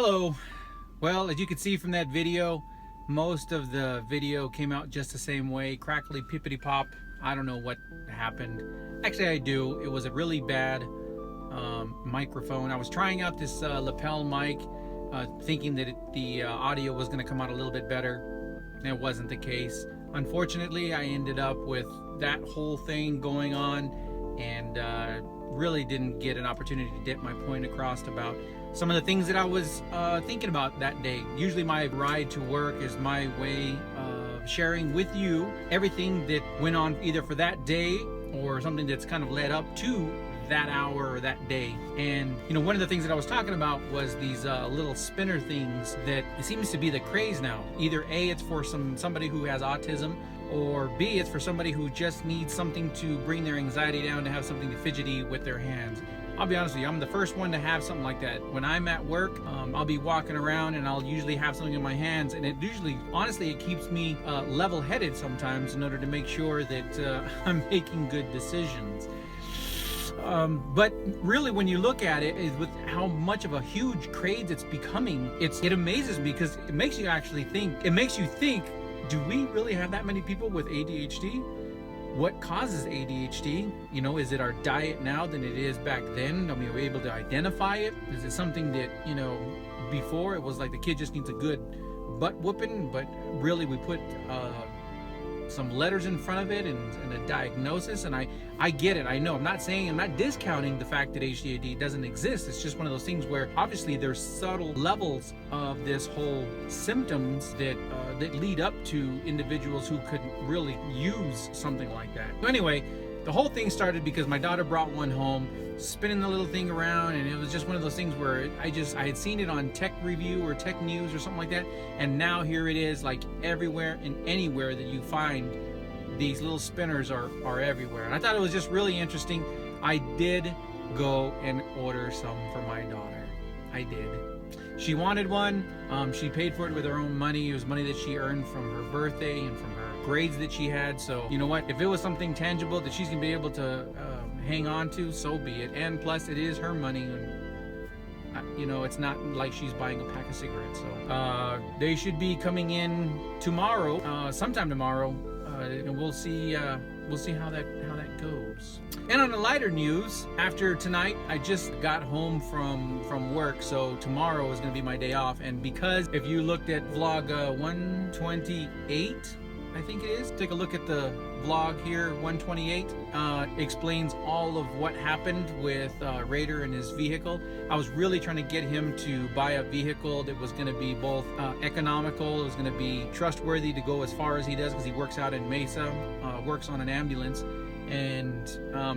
Hello. Well, as you can see from that video, most of the video came out just the same way, crackly pippity pop. I don't know what happened. Actually, I do. It was a really bad microphone. I was trying out this lapel mic, thinking that the audio was going to come out a little bit better. It wasn't the case. Unfortunately, I ended up with that whole thing going on, and really didn't get an opportunity to get my point across about some of the things that I was thinking about that day. Usually my ride to work is my way of sharing with you everything that went on either for that day or something that's kind of led up to that hour or that day. And you know, one of the things that I was talking about was these little spinner things that it seems to be the craze now. Either A, it's for somebody who has autism, or B, it's for somebody who just needs something to bring their anxiety down, to have something to fidgety with their hands. I'll be honest with you, I'm the first one to have something like that. When I'm at work, I'll be walking around and I'll usually have something in my hands, and it usually, honestly, it keeps me level-headed sometimes in order to make sure that I'm making good decisions. But really, when you look at it, is with how much of a huge craze it's becoming, it amazes me, because it makes you actually think. It makes you think, do we really have that many people with ADHD? What causes ADHD? You know, is it our diet now than it is back then? Are we able to identify it? Is it something that, you know, before it was like the kid just needs a good butt whooping, but really we put some letters in front of it and a diagnosis? And I get it. I know. I'm not discounting the fact that ADHD doesn't exist. It's just one of those things where obviously there's subtle levels of this whole symptoms that lead up to individuals who could really use something like that. So anyway, the whole thing started because my daughter brought one home, spinning the little thing around, and it was just one of those things where I had seen it on Tech Review or Tech News or something like that, and now here it is, like everywhere and anywhere that you find these little spinners are everywhere. And I thought it was just really interesting. I did go and order some for my daughter. I did. She wanted one. She paid for it with her own money. It was money that she earned from her birthday and from her grades that she had. So you know what? If it was something tangible that she's gonna be able to hang on to, so be it. And plus, it is her money, and you know, it's not like she's buying a pack of cigarettes. So they should be coming in tomorrow, sometime tomorrow, and we'll see how that goes. And on the lighter news, after tonight, I just got home from work, so tomorrow is going to be my day off. And because if you looked at vlog 128, I think it is, take a look at the vlog here, 128, explains all of what happened with Raider and his vehicle. I was really trying to get him to buy a vehicle that was going to be both economical, it was going to be trustworthy to go as far as he does, because he works out in Mesa, works on an ambulance, and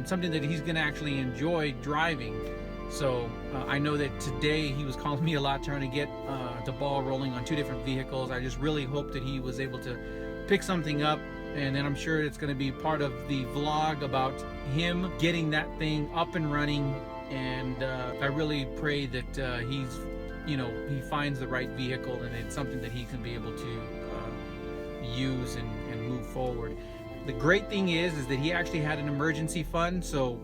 something that he's going to actually enjoy driving. So I know that today he was calling me a lot, trying to get the ball rolling on two different vehicles. I just really hope that he was able to pick something up, and then I'm sure it's going to be part of the vlog about him getting that thing up and running. And I really pray that he finds the right vehicle, and it's something that he can be able to use and move forward. The great thing is that he actually had an emergency fund, so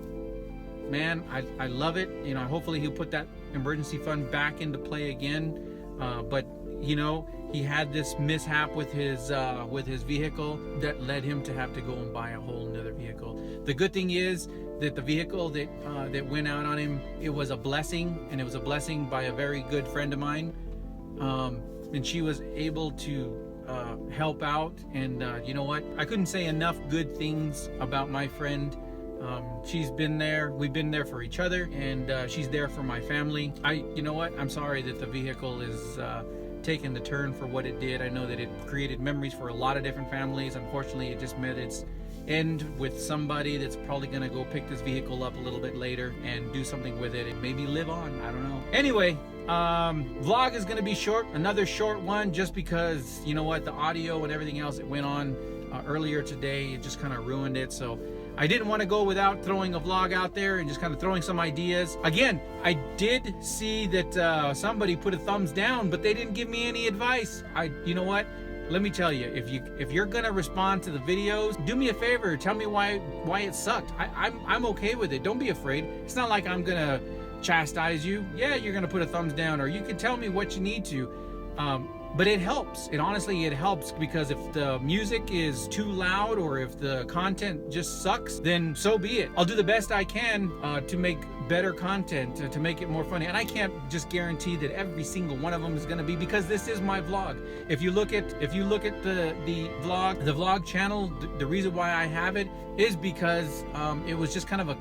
man, I love it. You know, hopefully he'll put that emergency fund back into play again. But you know, he had this mishap with his vehicle that led him to have to go and buy a whole nother vehicle. The good thing is that the vehicle that went out on him, it was a blessing, and it was a blessing by a very good friend of mine, and she was able to help out. And you know what, I couldn't say enough good things about my friend. She's been there, we've been there for each other, and she's there for my family. You know what, I'm sorry that the vehicle is taken the turn for what it did. I know that it created memories for a lot of different families. Unfortunately, it just met its end with somebody that's probably gonna go pick this vehicle up a little bit later and do something with it and maybe live on, I don't know. Anyway, vlog is gonna be short, another short one, just because, you know what, the audio and everything else that went on earlier today, it just kind of ruined it. So I didn't want to go without throwing a vlog out there and just kind of throwing some ideas. Again, I did see that somebody put a thumbs down, but they didn't give me any advice. You know what? Let me tell you, if you're gonna respond to the videos, do me a favor, tell me why it sucked. I'm okay with it. Don't be afraid. It's not like I'm gonna chastise you, yeah, you're gonna put a thumbs down, or you can tell me what you need to. But it helps. It honestly, it helps, because if the music is too loud or if the content just sucks, then so be it. I'll do the best I can to make better content, to make it more funny. And I can't just guarantee that every single one of them is going to be, because this is my vlog. If you look at the vlog channel, the reason why I have it is because it was just kind of a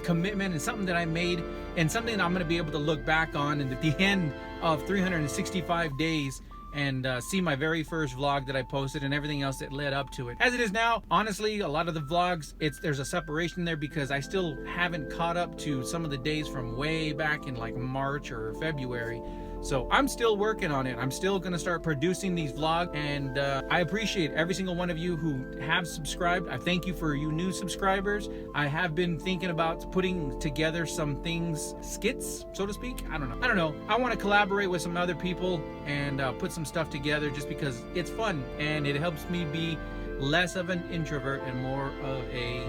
commitment and something that I made, and something that I'm going to be able to look back on and at the end of 365 days and see my very first vlog that I posted and everything else that led up to it. As it is now, honestly, a lot of the vlogs, there's a separation there, because I still haven't caught up to some of the days from way back in like March or February. So I'm still working on it. I'm still gonna start producing these vlogs, and I appreciate every single one of you who have subscribed. I thank you for you new subscribers. I have been thinking about putting together some things, skits, so to speak. I don't know. I want to collaborate with some other people and put some stuff together, just because it's fun and it helps me be less of an introvert and more of a...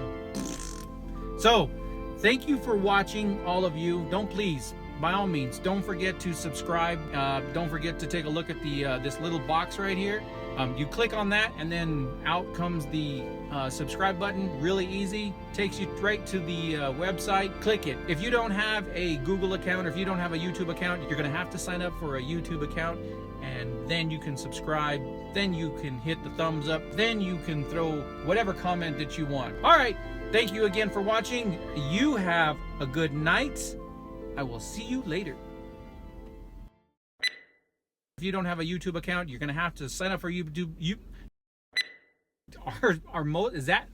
So thank you for watching, all of you. Please, by all means, don't forget to subscribe. Don't forget to take a look at the this little box right here. You click on that, and then out comes the subscribe button. Really easy. Takes you right to the website. Click it. If you don't have a Google account, or if you don't have a YouTube account, you're gonna have to sign up for a YouTube account, and then you can subscribe. Then you can hit the thumbs up. Then you can throw whatever comment that you want. All right. Thank you again for watching. You have a good night. I will see you later. If you don't have a YouTube account, you're gonna have to sign up for YouTube. Is that